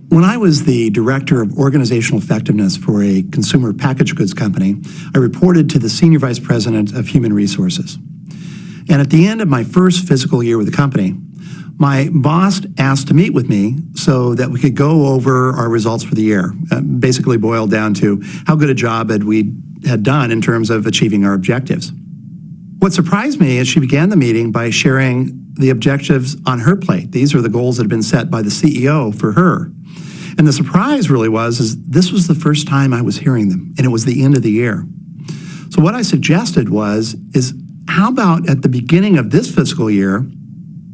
When I was the director of organizational effectiveness for a consumer packaged goods company, I reported to the senior vice president of human resources. And at the end of my first fiscal year with the company, my boss asked to meet with me so that we could go over our results for the year. Basically boiled down to how good a job we had done in terms of achieving our objectives. What surprised me is she began the meeting by sharing the objectives on her plate. These are the goals that had been set by the CEO for her. And the surprise really was this was the first time I was hearing them, and it was the end of the year. So what I suggested is how about at the beginning of this fiscal year,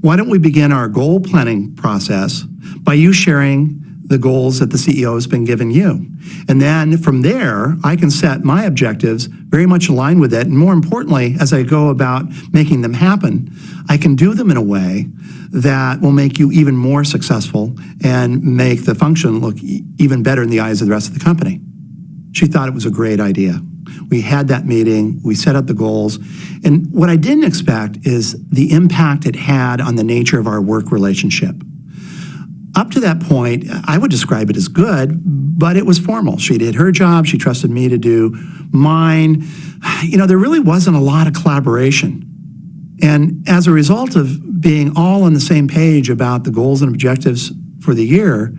why don't we begin our goal planning process by you sharing the goals that the CEO has been giving you? And then from there, I can set my objectives very much aligned with it. And more importantly, as I go about making them happen, I can do them in a way that will make you even more successful and make the function look even better in the eyes of the rest of the company. She thought it was a great idea. We had that meeting, we set up the goals, and what I didn't expect is the impact it had on the nature of our work relationship. Up to that point, I would describe it as good, but it was formal. She did her job, she trusted me to do mine. You know, there really wasn't a lot of collaboration. And as a result of being all on the same page about the goals and objectives for the year,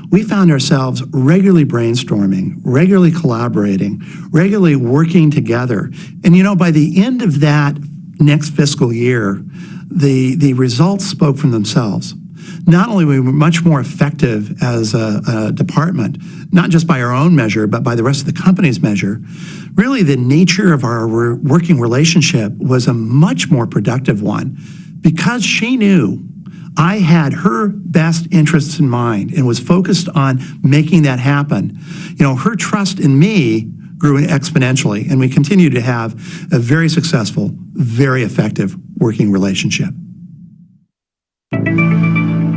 we found ourselves regularly brainstorming, regularly collaborating, regularly working together. And you know, by the end of that next fiscal year, the results spoke for themselves. Not only were we much more effective as a department, not just by our own measure, but by the rest of the company's measure, really the nature of our working relationship was a much more productive one because she knew I had her best interests in mind and was focused on making that happen. You know, her trust in me grew exponentially, and we continue to have a very successful, very effective working relationship.